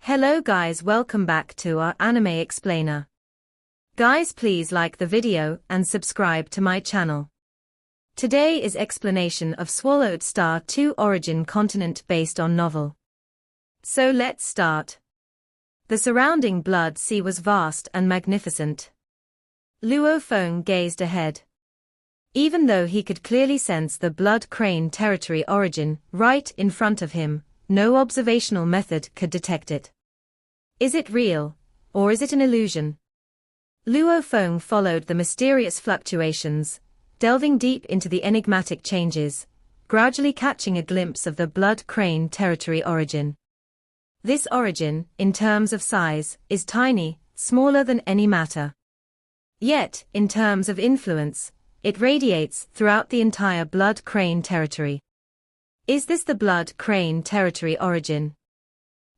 Hello guys, welcome back to our anime explainer. Guys, please like the video and subscribe to my channel. Today is explanation of Swallowed Star 2 Origin Continent based on novel. So let's start. The surrounding blood sea was vast and magnificent. Luo Feng gazed ahead. Even though he could clearly sense the blood crane territory origin right in front of him, no observational method could detect it. Is it real, or is it an illusion? Luo Feng followed the mysterious fluctuations, delving deep into the enigmatic changes, gradually catching a glimpse of the blood crane territory origin. This origin, in terms of size, is tiny, smaller than any matter. Yet, in terms of influence, it radiates throughout the entire blood crane territory. Is this the blood crane territory origin?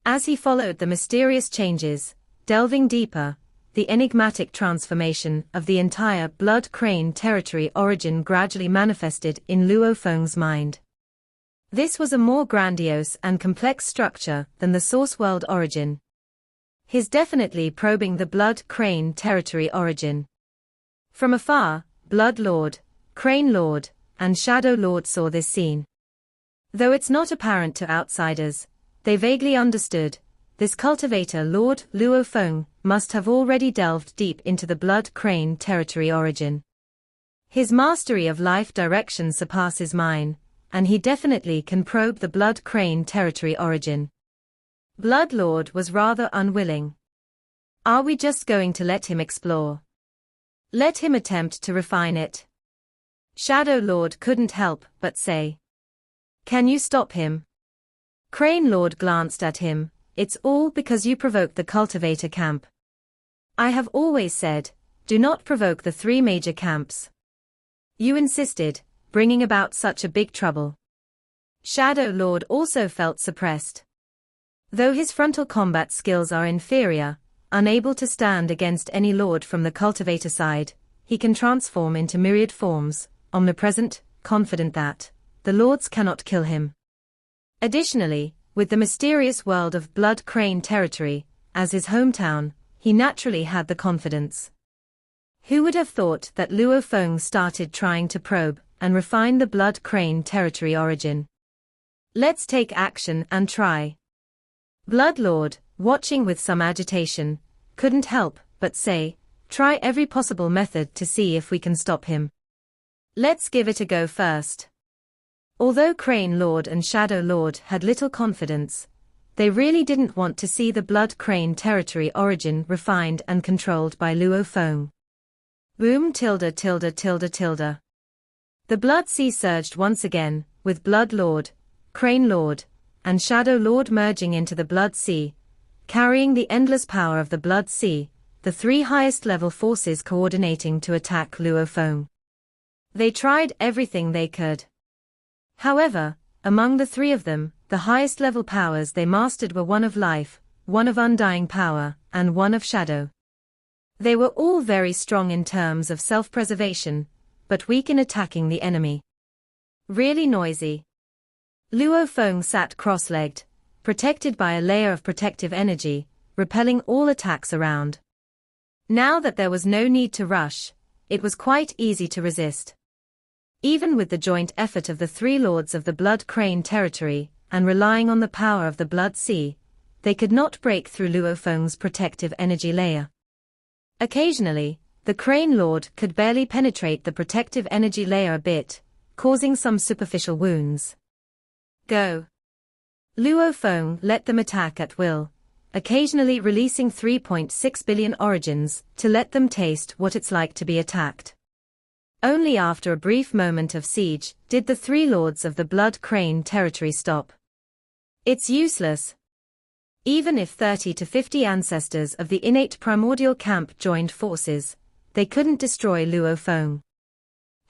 As he followed the mysterious changes, delving deeper, the enigmatic transformation of the entire blood crane territory origin gradually manifested in Luo Feng's mind. This was a more grandiose and complex structure than the source world origin. He's definitely probing the blood crane territory origin. From afar, Blood Lord, Crane Lord, and Shadow Lord saw this scene. Though it's not apparent to outsiders, they vaguely understood, this cultivator Lord Luo Feng must have already delved deep into the blood crane territory origin. His mastery of life direction surpasses mine, and he definitely can probe the blood crane territory origin. Blood Lord was rather unwilling. Are we just going to let him explore? Let him attempt to refine it. Shadow Lord couldn't help but say. Can you stop him? Crane Lord glanced at him. It's all because you provoked the cultivator camp. I have always said, do not provoke the three major camps. You insisted, bringing about such a big trouble. Shadow Lord also felt suppressed. Though his frontal combat skills are inferior, unable to stand against any lord from the cultivator side, he can transform into myriad forms, omnipresent, confident that the lords cannot kill him. Additionally, with the mysterious world of blood crane territory as his hometown, he naturally had the confidence. Who would have thought that Luo Feng started trying to probe and refine the blood crane territory origin? Let's take action and try. Blood Lord, watching with some agitation, couldn't help but say, try every possible method to see if we can stop him. Let's give it a go first. Although Crane Lord and Shadow Lord had little confidence, they really didn't want to see the blood crane territory origin refined and controlled by Luo Feng. Boom tilde tilde tilde tilde. The blood sea surged once again, with Blood Lord, Crane Lord, and Shadow Lord merging into the blood sea, carrying the endless power of the blood sea, the three highest level forces coordinating to attack Luo Feng. They tried everything they could. However, among the three of them, the highest level powers they mastered were one of life, one of undying power, and one of shadow. They were all very strong in terms of self-preservation, but weak in attacking the enemy. Really noisy. Luo Feng sat cross-legged, protected by a layer of protective energy, repelling all attacks around. Now that there was no need to rush, it was quite easy to resist. Even with the joint effort of the three lords of the blood crane territory, and relying on the power of the blood sea, they could not break through Luo Feng's protective energy layer. Occasionally, the crane lord could barely penetrate the protective energy layer a bit, causing some superficial wounds. Go. Luo Feng let them attack at will, occasionally releasing 3.6 billion origins to let them taste what it's like to be attacked. Only after a brief moment of siege did the three lords of the blood crane territory stop. It's useless. Even if 30 to 50 ancestors of the innate primordial camp joined forces, they couldn't destroy Luo Feng.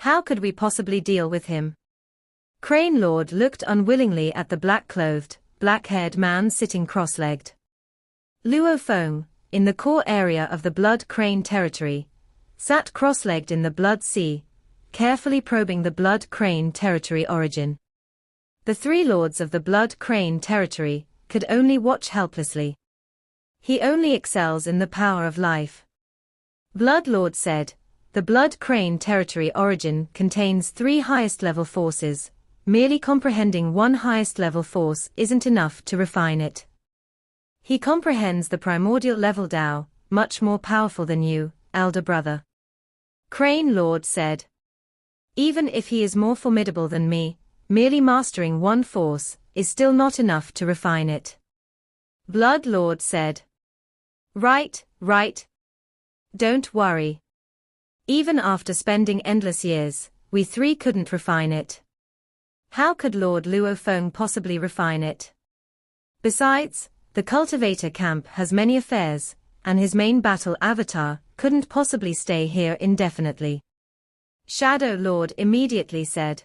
How could we possibly deal with him? Crane Lord looked unwillingly at the black-clothed, black-haired man sitting cross-legged. Luo Feng, in the core area of the blood crane territory, sat cross-legged in the blood sea, carefully probing the blood crane territory origin. The three lords of the blood crane territory could only watch helplessly. He only excels in the power of life. Blood Lord said, the Blood Crane territory origin contains 3 highest-level forces. Merely comprehending one highest-level force isn't enough to refine it. He comprehends the primordial level Tao, much more powerful than you, elder brother. Crane Lord said. Even if he is more formidable than me, merely mastering one force is still not enough to refine it. Blood Lord said. Right. Don't worry. Even after spending endless years, we 3 couldn't refine it. How could Lord Luo Feng possibly refine it? Besides, the cultivator camp has many affairs, and his main battle avatar couldn't possibly stay here indefinitely. Shadow Lord immediately said.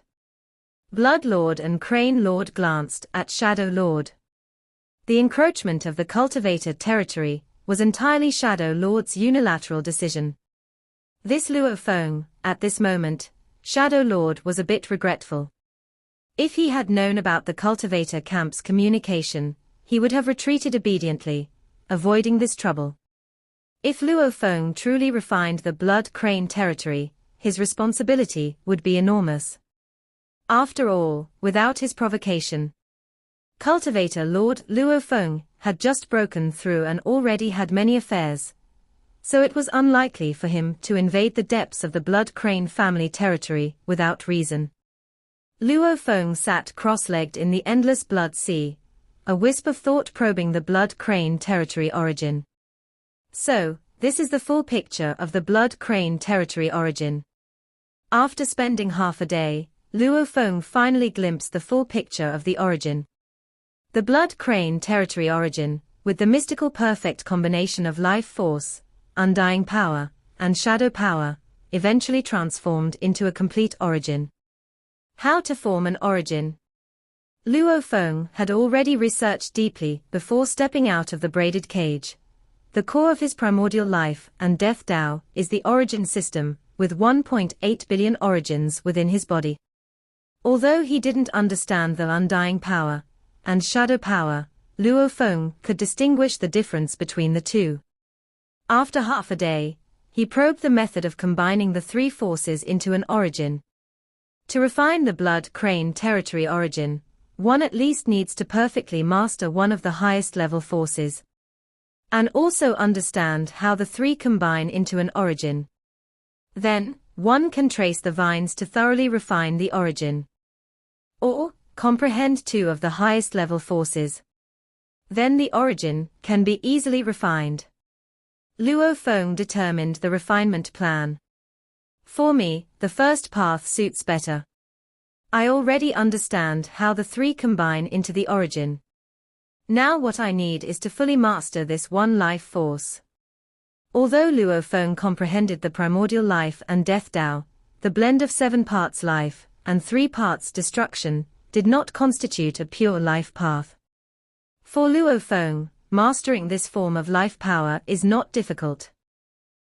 Blood Lord and Crane Lord glanced at Shadow Lord. The encroachment of the cultivator territory was entirely Shadow Lord's unilateral decision. This Luo Feng, at this moment, Shadow Lord was a bit regretful. If he had known about the cultivator camp's communication, he would have retreated obediently, avoiding this trouble. If Luo Feng truly refined the Blood Crane territory, his responsibility would be enormous. After all, without his provocation, cultivator Lord Luo Feng had just broken through and already had many affairs, so it was unlikely for him to invade the depths of the Blood Crane family territory without reason. Luo Feng sat cross-legged in the endless blood sea, a wisp of thought probing the Blood Crane territory origin. So, this is the full picture of the Blood Crane territory origin. After spending half a day, Luo Feng finally glimpsed the full picture of the origin. The Blood Crane territory origin, with the mystical perfect combination of life force, undying power, and shadow power, eventually transformed into a complete origin. How to form an origin? Luo Feng had already researched deeply before stepping out of the braided cage. The core of his primordial life and death Tao is the origin system, with 1.8 billion origins within his body. Although he didn't understand the undying power and shadow power, Luo Feng could distinguish the difference between the two. After half a day, he probed the method of combining the 3 forces into an origin. To refine the Blood Crane territory origin, one at least needs to perfectly master one of the highest level forces, and also understand how the 3 combine into an origin. Then, one can trace the vines to thoroughly refine the origin. Or, comprehend 2 of the highest level forces. Then the origin can be easily refined. Luo Feng determined the refinement plan. For me, the first path suits better. I already understand how the 3 combine into the origin. Now what I need is to fully master this one life force. Although Luo Feng comprehended the primordial life and death Tao, the blend of 7 parts life and 3 parts destruction did not constitute a pure life path. For Luo Feng, mastering this form of life power is not difficult.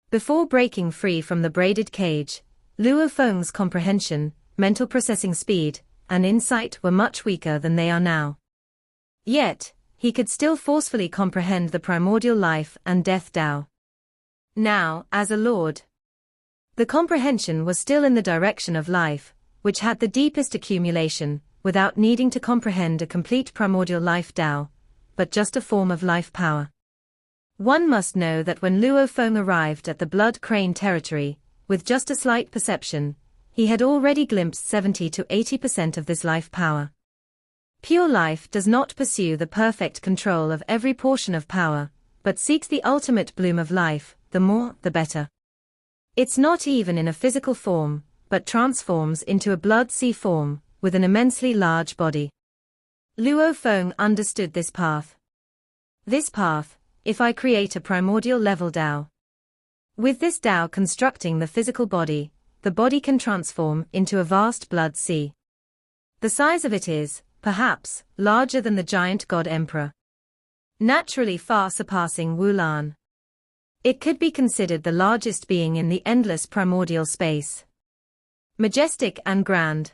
Before breaking free from the braided cage, Luo Feng's comprehension, mental processing speed, and insight were much weaker than they are now. Yet, he could still forcefully comprehend the primordial life and death Tao. Now, as a lord, the comprehension was still in the direction of life, which had the deepest accumulation, without needing to comprehend a complete primordial life Tao, but just a form of life power. One must know that when Luo Feng arrived at the Blood Crane territory, with just a slight perception, he had already glimpsed 70 to 80% of this life power. Pure life does not pursue the perfect control of every portion of power, but seeks the ultimate bloom of life, the more, the better. It's not even in a physical form, but transforms into a blood sea form, with an immensely large body. Luo Feng understood this path. This path, if I create a primordial level Tao. With this Tao constructing the physical body, the body can transform into a vast blood sea. The size of it is, perhaps, larger than the giant god emperor. Naturally far surpassing Wulan. It could be considered the largest being in the endless primordial space. Majestic and grand.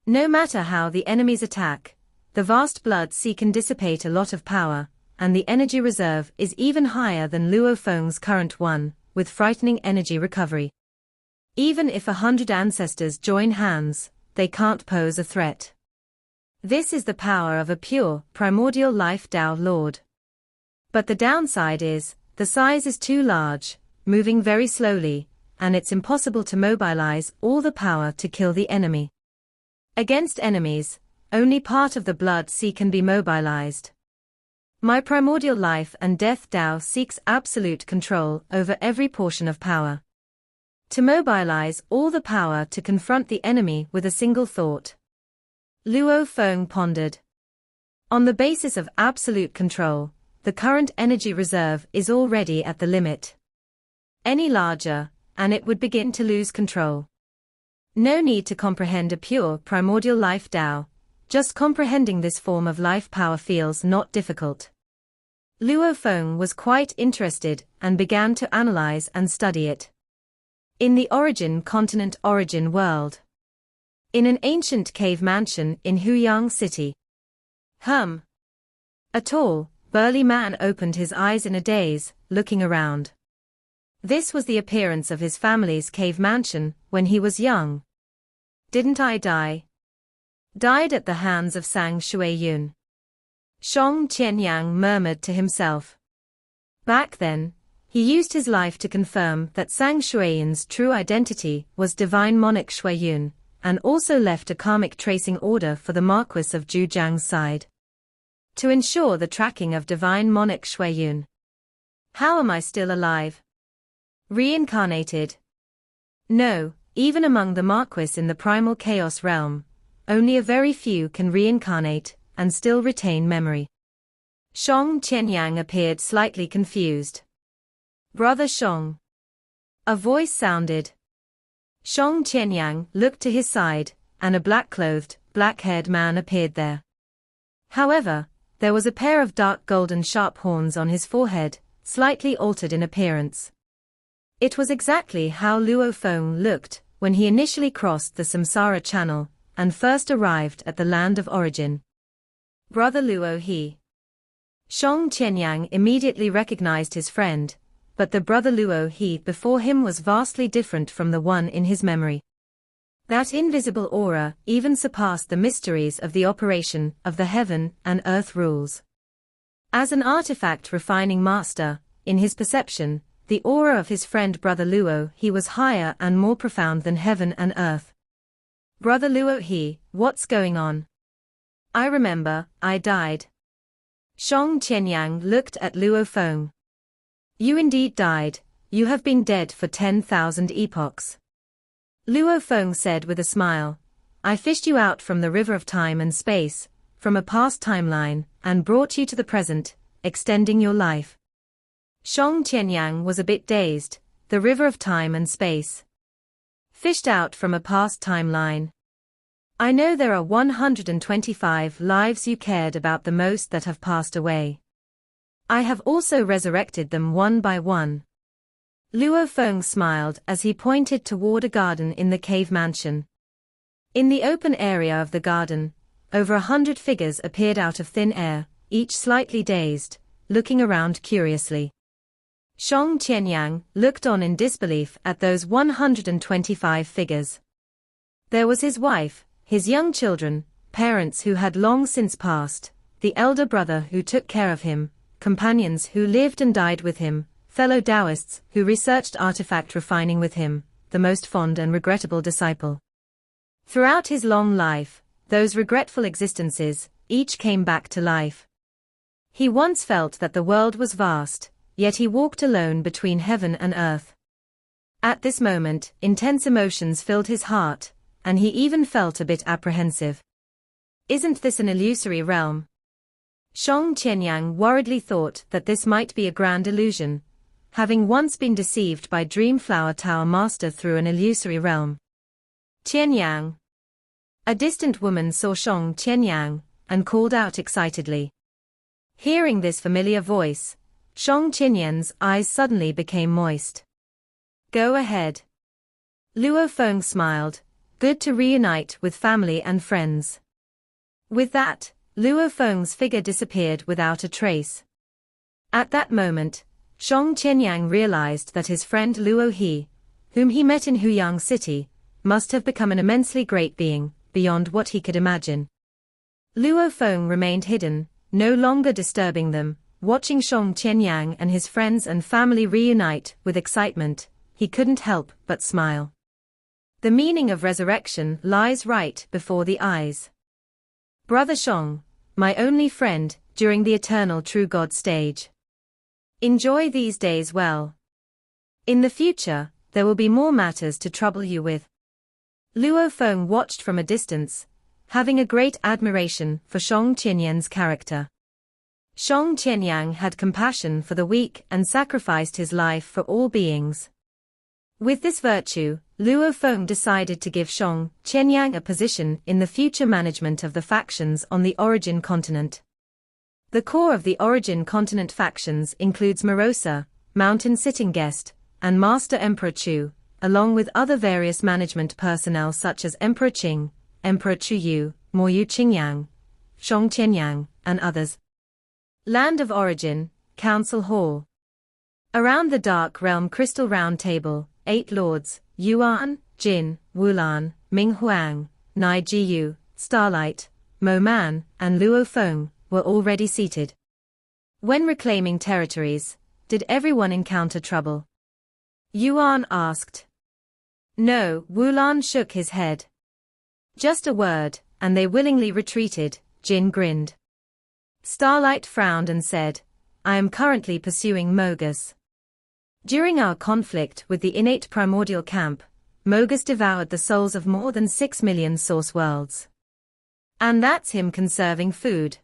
No matter how the enemies attack, the vast blood sea can dissipate a lot of power, and the energy reserve is even higher than Luo Feng's current one, with frightening energy recovery. Even if 100 ancestors join hands, they can't pose a threat. This is the power of a pure, primordial life Tao Lord. But the downside is, the size is too large, moving very slowly, and it's impossible to mobilize all the power to kill the enemy. Against enemies, only part of the blood sea can be mobilized. My primordial life and death Tao seeks absolute control over every portion of power. To mobilize all the power to confront the enemy with a single thought. Luo Feng pondered. On the basis of absolute control, the current energy reserve is already at the limit. Any larger, and it would begin to lose control. No need to comprehend a pure primordial life Tao, just comprehending this form of life power feels not difficult. Luo Feng was quite interested and began to analyze and study it. In the origin continent origin world. In an ancient cave mansion in Huyang City. A tall, burly man opened his eyes in a daze, looking around. This was the appearance of his family's cave mansion when he was young. Didn't I die? Died at the hands of Sang Shuiyun. Shong Qianyang murmured to himself. Back then, he used his life to confirm that Sang Shuiyun's true identity was divine monarch Shuiyun, and also left a karmic tracing order for the Marquis of Zhujiang's side. To ensure the tracking of divine monarch Shuiyun. How am I still alive? Reincarnated? No, even among the Marquis in the primal chaos realm, only a very few can reincarnate and still retain memory. Shong Qianyang appeared slightly confused. Brother Shong. A voice sounded. Shong Qianyang looked to his side, and a black-clothed, black-haired man appeared there. However, there was a pair of dark golden sharp horns on his forehead, slightly altered in appearance. It was exactly how Luo Feng looked when he initially crossed the Samsara Channel and first arrived at the land of origin. Brother Luo he. Shong Qianyang immediately recognized his friend, but the brother Luo he before him was vastly different from the one in his memory. That invisible aura even surpassed the mysteries of the operation of the heaven and earth rules. As an artifact refining master, in his perception, the aura of his friend Brother Luo he was higher and more profound than heaven and earth. Brother Luo he, what's going on? I remember, I died. Shong Qianyang looked at Luo Feng. You indeed died, you have been dead for 10,000 epochs. Luo Feng said with a smile, I fished you out from the river of time and space, from a past timeline, and brought you to the present, extending your life. Shong Qianyang was a bit dazed, the river of time and space. Fished out from a past timeline. I know there are 125 lives you cared about the most that have passed away. I have also resurrected them one by one. Luo Feng smiled as he pointed toward a garden in the cave mansion. In the open area of the garden, over 100 figures appeared out of thin air, each slightly dazed, looking around curiously. Shong Qianyang looked on in disbelief at those 125 figures. There was his wife, his young children, parents who had long since passed, the elder brother who took care of him, companions who lived and died with him, fellow Taoists who researched artifact refining with him, the most fond and regrettable disciple. Throughout his long life, those regretful existences, each came back to life. He once felt that the world was vast, yet he walked alone between heaven and earth. At this moment, intense emotions filled his heart, and he even felt a bit apprehensive. Isn't this an illusory realm? Shong Qianyang worriedly thought that this might be a grand illusion, having once been deceived by Dreamflower Tower Master through an illusory realm. Qianyang. A distant woman saw Shong Qianyang, and called out excitedly. Hearing this familiar voice, Shong Qianyang's eyes suddenly became moist. Go ahead. Luo Feng smiled, good to reunite with family and friends. With that, Luo Feng's figure disappeared without a trace. At that moment, Shang Qianyang realized that his friend Luo He, whom he met in Huyang City, must have become an immensely great being, beyond what he could imagine. Luo Feng remained hidden, no longer disturbing them, watching Shang Qianyang and his friends and family reunite with excitement. He couldn't help but smile. The meaning of resurrection lies right before the eyes. Brother Shang, my only friend, during the eternal true God stage. Enjoy these days well. In the future, there will be more matters to trouble you with. Luo Feng watched from a distance, having a great admiration for Shang Qianyang's character. Shang Qianyang had compassion for the weak and sacrificed his life for all beings. With this virtue, Luo Feng decided to give Shang Qianyang a position in the future management of the factions on the Origin continent. The core of the Origin continent factions includes Morosa, Mountain Sitting Guest, and Master Emperor Chu, along with other various management personnel such as Emperor Qing, Emperor Chu Yu, Moyu Qingyang, Shang Qianyang, and others. Land of Origin, Council Hall. Around the Dark Realm Crystal Round Table, 8 lords, Yuan, Jin, Wulan, Ming Huang, Nai Jiyu, Starlight, Mo Man, and Luo Feng, were already seated. When reclaiming territories, did everyone encounter trouble? Yuan asked. No, Wulan shook his head. Just a word, and they willingly retreated, Jin grinned. Starlight frowned and said, I am currently pursuing Mogus. During our conflict with the innate primordial camp, Mogus devoured the souls of more than 6 million source worlds. And that's him conserving food.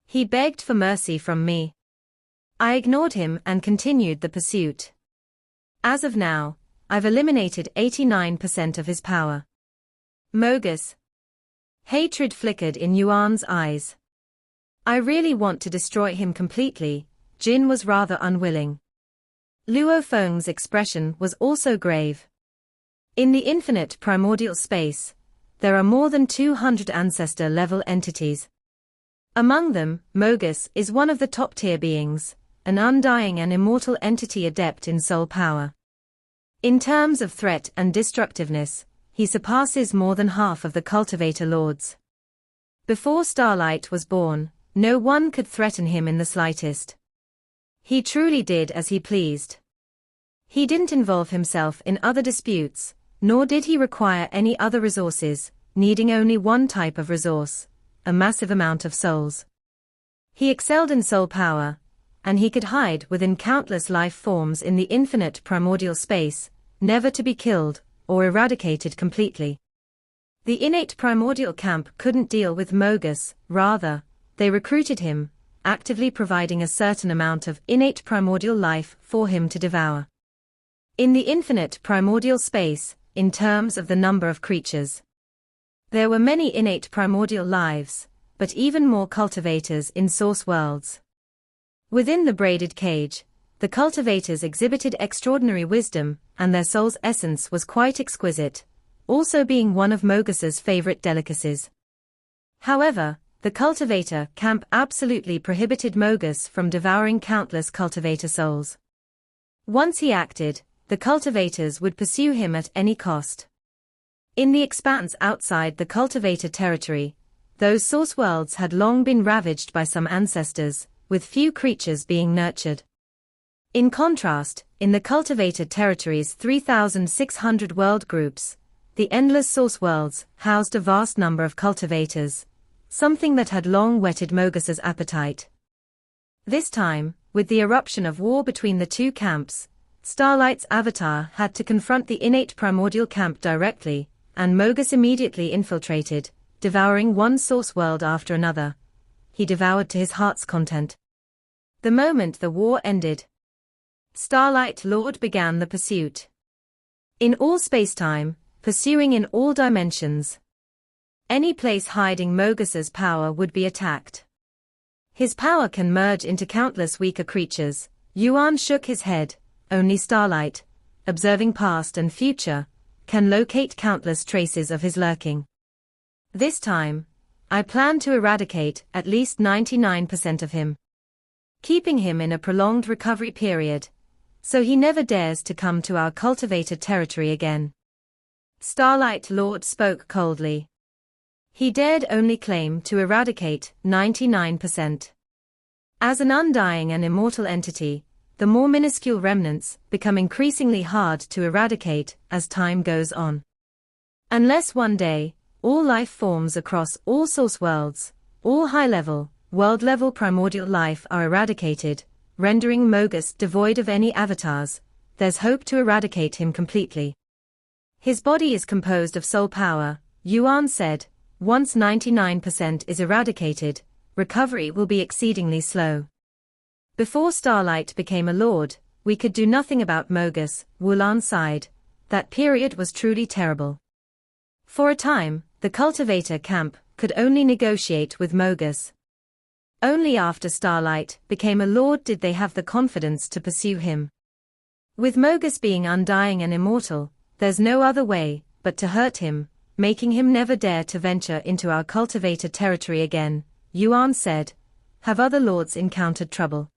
He begged for mercy from me. I ignored him and continued the pursuit. As of now, I've eliminated 89% of his power. Mogus. Hatred flickered in Yuan's eyes. I really want to destroy him completely. Jin was rather unwilling. Luo Feng's expression was also grave. In the infinite primordial space, there are more than 200 ancestor-level entities. Among them, Mogus is one of the top-tier beings, an undying and immortal entity adept in soul power. In terms of threat and destructiveness, he surpasses more than half of the cultivator lords. Before Starlight was born, no one could threaten him in the slightest. He truly did as he pleased. He didn't involve himself in other disputes, nor did he require any other resources, needing only one type of resource, a massive amount of souls. He excelled in soul power, and he could hide within countless life forms in the infinite primordial space, never to be killed or eradicated completely. The innate primordial camp couldn't deal with Mogus, rather, they recruited him, actively providing a certain amount of innate primordial life for him to devour. In the infinite primordial space, in terms of the number of creatures, there were many innate primordial lives, but even more cultivators in source worlds. Within the braided cage, the cultivators exhibited extraordinary wisdom, and their soul's essence was quite exquisite, also being one of Mogus's favorite delicacies. However, the cultivator camp absolutely prohibited Mogus from devouring countless cultivator souls. Once he acted, the cultivators would pursue him at any cost. In the expanse outside the cultivator territory, those source worlds had long been ravaged by some ancestors, with few creatures being nurtured. In contrast, in the cultivator territory's 3,600 world groups, the endless source worlds housed a vast number of cultivators, something that had long whetted Mogus's appetite. This time, with the eruption of war between the two camps, Starlight's avatar had to confront the innate primordial camp directly, and Mogus immediately infiltrated, devouring one source world after another. He devoured to his heart's content. The moment the war ended, Starlight Lord began the pursuit. In all spacetime, pursuing in all dimensions. Any place hiding Mogus's power would be attacked. His power can merge into countless weaker creatures. Yuan shook his head. Only Starlight, observing past and future, can locate countless traces of his lurking. This time, I plan to eradicate at least 99% of him. keeping him in a prolonged recovery period, so he never dares to come to our cultivated territory again. Starlight Lord spoke coldly. He dared only claim to eradicate 99%. As an undying and immortal entity, the more minuscule remnants become increasingly hard to eradicate as time goes on. Unless one day, all life forms across all source worlds, all high-level, world-level primordial life are eradicated, rendering Mogus devoid of any avatars, there's hope to eradicate him completely. His body is composed of soul power, Yuan said. Once 99% is eradicated, recovery will be exceedingly slow. Before Starlight became a lord, we could do nothing about Mogus, Wulan sighed. That period was truly terrible. For a time, the cultivator camp could only negotiate with Mogus. Only after Starlight became a lord did they have the confidence to pursue him. With Mogus being undying and immortal, there's no other way but to hurt him, making him never dare to venture into our cultivated territory again, Yuan said. Have other lords encountered trouble?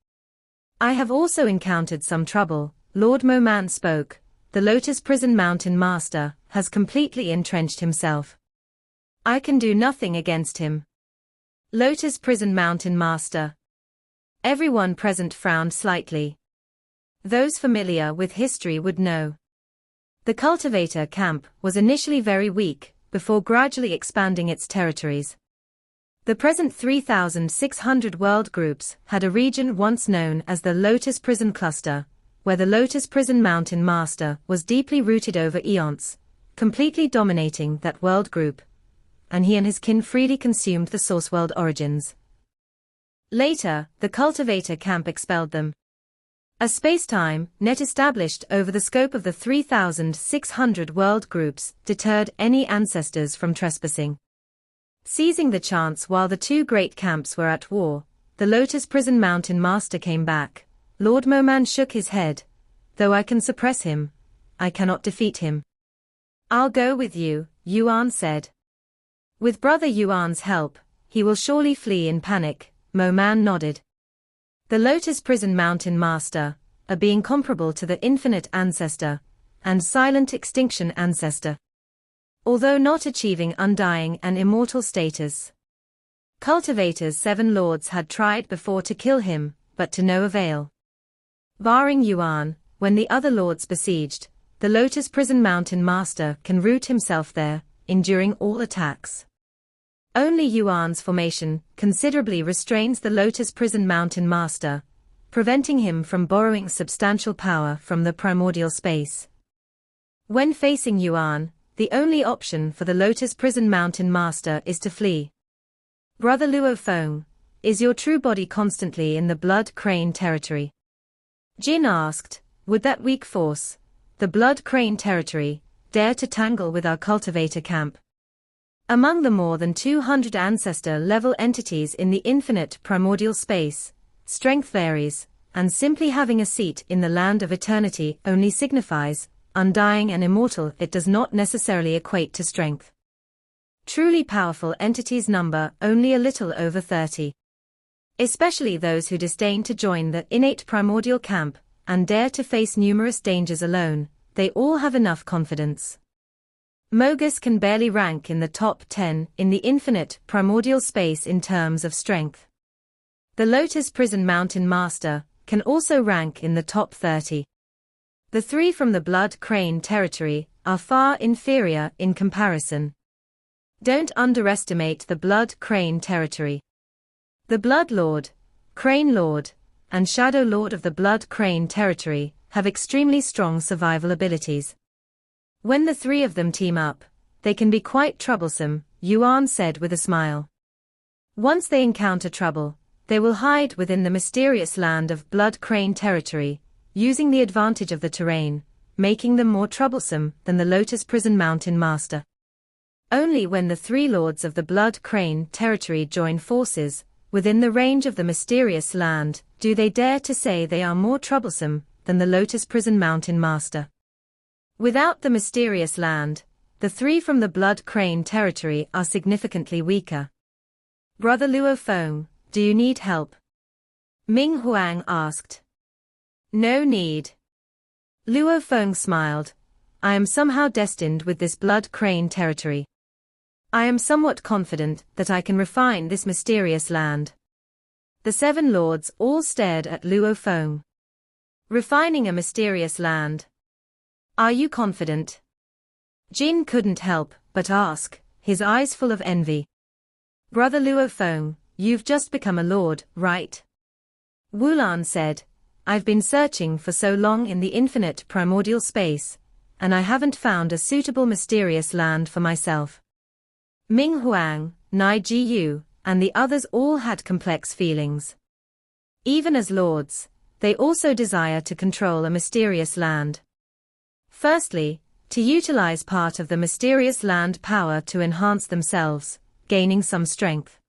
I have also encountered some trouble, Lord Moman spoke. The Lotus Prison Mountain Master has completely entrenched himself. I can do nothing against him. Lotus Prison Mountain Master. Everyone present frowned slightly. Those familiar with history would know. The cultivator camp was initially very weak, before gradually expanding its territories. The present 3,600 world groups had a region once known as the Lotus Prison Cluster, where the Lotus Prison Mountain Master was deeply rooted over eons, completely dominating that world group, and he and his kin freely consumed the source world origins. Later, the cultivator camp expelled them. A space-time net established over the scope of the 3,600 world groups deterred any ancestors from trespassing. Seizing the chance while the two great camps were at war, the Lotus Prison Mountain Master came back. Lord Moman shook his head. Though I can suppress him, I cannot defeat him. I'll go with you, Yuan said. With Brother Yuan's help, he will surely flee in panic, Moman nodded. The Lotus Prison Mountain Master, a being comparable to the Infinite Ancestor and Silent Extinction Ancestor. Although not achieving undying and immortal status. Cultivator's 7 lords had tried before to kill him, but to no avail. Barring Yuan, when the other lords besieged, the Lotus Prison Mountain Master can root himself there, enduring all attacks. Only Yuan's formation considerably restrains the Lotus Prison Mountain Master, preventing him from borrowing substantial power from the primordial space. When facing Yuan, the only option for the Lotus Prison Mountain Master is to flee. Brother Luo Feng, is your true body constantly in the Blood Crane territory? Jin asked, would that weak force, the Blood Crane territory, dare to tangle with our cultivator camp? Among the more than 200 ancestor-level entities in the infinite primordial space, strength varies, and simply having a seat in the land of eternity only signifies, undying and immortal. It does not necessarily equate to strength. Truly powerful entities number only a little over 30. Especially those who disdain to join the innate primordial camp, and dare to face numerous dangers alone, they all have enough confidence. Mogus can barely rank in the top 10 in the infinite primordial space in terms of strength. The Lotus Prison Mountain Master can also rank in the top 30. The 3 from the Blood Crane territory are far inferior in comparison. Don't underestimate the Blood Crane territory. The Blood Lord, Crane Lord, and Shadow Lord of the Blood Crane territory have extremely strong survival abilities. When the 3 of them team up, they can be quite troublesome, Yuan said with a smile. Once they encounter trouble, they will hide within the mysterious land of Blood Crane territory, using the advantage of the terrain, making them more troublesome than the Lotus Prison Mountain Master. Only when the 3 lords of the Blood Crane territory join forces, within the range of the mysterious land, do they dare to say they are more troublesome than the Lotus Prison Mountain Master. Without the mysterious land, the 3 from the Blood Crane territory are significantly weaker. Brother Luo Feng, do you need help? Ming Huang asked. No need. Luo Feng smiled. I am somehow destined with this blood crane territory. I am somewhat confident that I can refine this mysterious land. The seven lords all stared at Luo Feng. Refining a mysterious land. Are you confident? Jin couldn't help but ask, his eyes full of envy. Brother Luo Feng, you've just become a lord, right? Wulan said, I've been searching for so long in the infinite primordial space, and I haven't found a suitable mysterious land for myself. Ming Huang, Nai Jiyu, and the others all had complex feelings. Even as lords, they also desire to control a mysterious land. Firstly, to utilize part of the mysterious land power to enhance themselves, gaining some strength.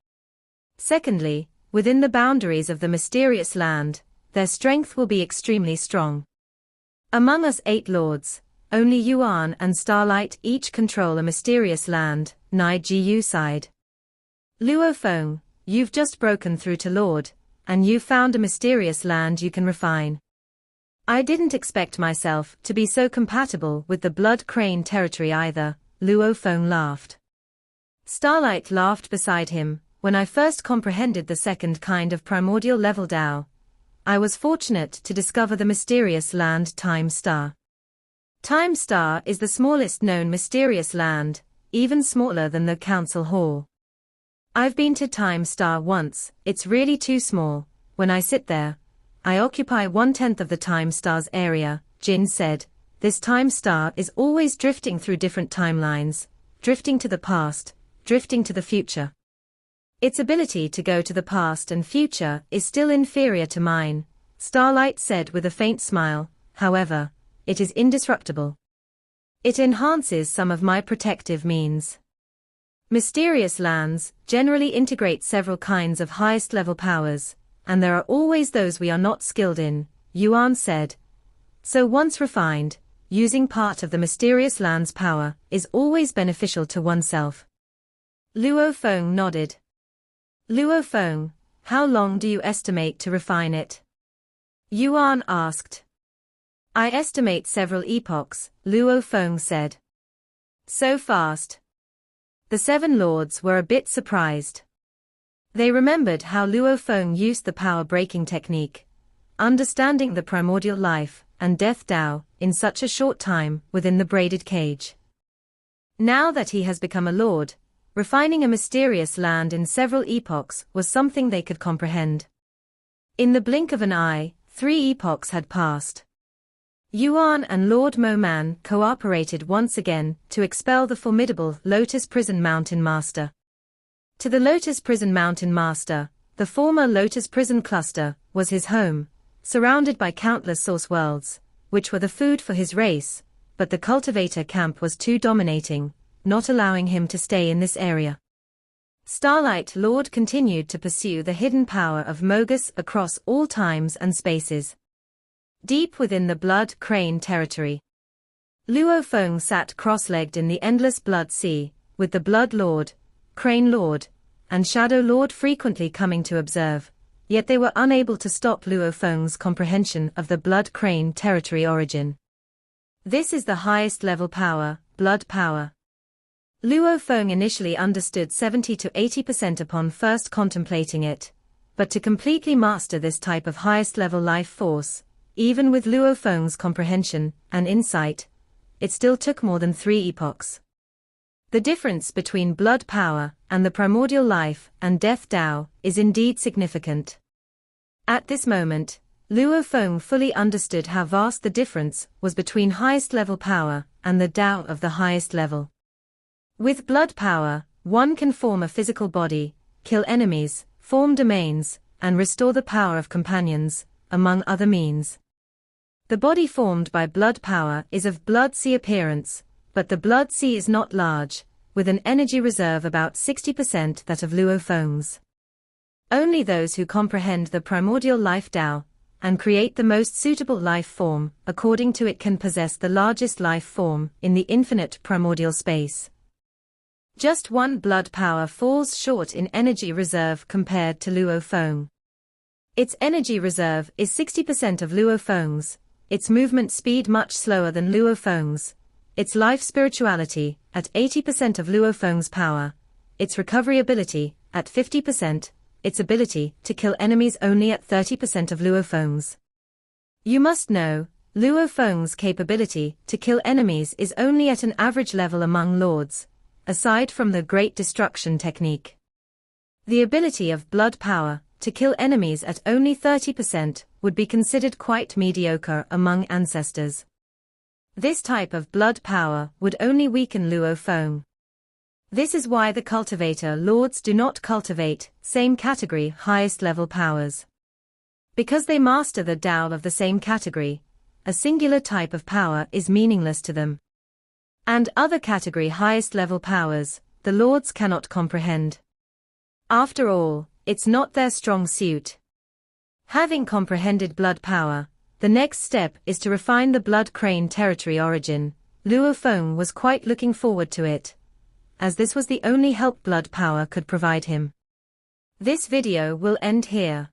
Secondly, within the boundaries of the mysterious land, their strength will be extremely strong. Among us 8 lords, only Yuan and Starlight each control a mysterious land, Nai Jiyu sighed. Luo Feng, you've just broken through to Lord, and you've found a mysterious land you can refine. I didn't expect myself to be so compatible with the blood crane territory either, Luo Feng laughed. Starlight laughed beside him. When I first comprehended the second kind of primordial level Tao, I was fortunate to discover the mysterious land Time Star. Time Star is the smallest known mysterious land, even smaller than the Council Hall. I've been to Time Star once, it's really too small. When I sit there, I occupy 1/10 of the Time Star's area, Jin said. This Time Star is always drifting through different timelines, drifting to the past, drifting to the future. Its ability to go to the past and future is still inferior to mine, Starlight said with a faint smile. However, it is indestructible. It enhances some of my protective means. Mysterious lands generally integrate several kinds of highest level powers, and there are always those we are not skilled in, Yuan said. So once refined, using part of the mysterious land's power is always beneficial to oneself. Luo Feng nodded. Luo Feng, how long do you estimate to refine it? Yuan asked. I estimate several epochs, Luo Feng said. So fast. The 7 lords were a bit surprised. They remembered how Luo Feng used the power-breaking technique, understanding the primordial life and death Tao in such a short time within the braided cage. Now that he has become a lord, refining a mysterious land in several epochs was something they could comprehend. In the blink of an eye, 3 epochs had passed. Yuan and Lord Mo Man cooperated once again to expel the formidable Lotus Prison Mountain Master. To the Lotus Prison Mountain Master, the former Lotus Prison Cluster was his home, surrounded by countless source worlds, which were the food for his race, but the cultivator camp was too dominating, not allowing him to stay in this area. Starlight Lord continued to pursue the hidden power of Mogus across all times and spaces. Deep within the blood crane territory, Luo Feng sat cross-legged in the endless blood sea, with the Blood Lord, Crane Lord, and Shadow Lord frequently coming to observe, yet they were unable to stop Luo Feng's comprehension of the blood crane territory origin. This is the highest level power, blood power. Luo Feng initially understood 70 to 80% upon first contemplating it, but to completely master this type of highest level life force, even with Luo Feng's comprehension and insight, it still took more than 3 epochs. The difference between blood power and the primordial life and death Tao is indeed significant. At this moment, Luo Feng fully understood how vast the difference was between highest level power and the Tao of the highest level. With blood power, one can form a physical body, kill enemies, form domains, and restore the power of companions, among other means. The body formed by blood power is of blood sea appearance, but the blood sea is not large, with an energy reserve about 60% that of Luo Feng's. Only those who comprehend the primordial life Tao, and create the most suitable life form, according to it, can possess the largest life form in the infinite primordial space. Just one blood power falls short in energy reserve compared to Luo Feng. Its energy reserve is 60% of Luo Feng's, its movement speed much slower than Luo Feng's, its life spirituality, at 80% of Luo Feng's power, its recovery ability, at 50%, its ability to kill enemies only at 30% of Luo Feng's. You must know, Luo Feng's capability to kill enemies is only at an average level among lords, aside from the Great Destruction technique. The ability of blood power to kill enemies at only 30% would be considered quite mediocre among ancestors. This type of blood power would only weaken Luo Feng. This is why the cultivator lords do not cultivate same category highest level powers. Because they master the Tao of the same category, a singular type of power is meaningless to them. And other category highest level powers, the lords cannot comprehend. After all, it's not their strong suit. Having comprehended blood power, the next step is to refine the blood crane territory origin. Luo Feng was quite looking forward to it, as this was the only help blood power could provide him. This video will end here.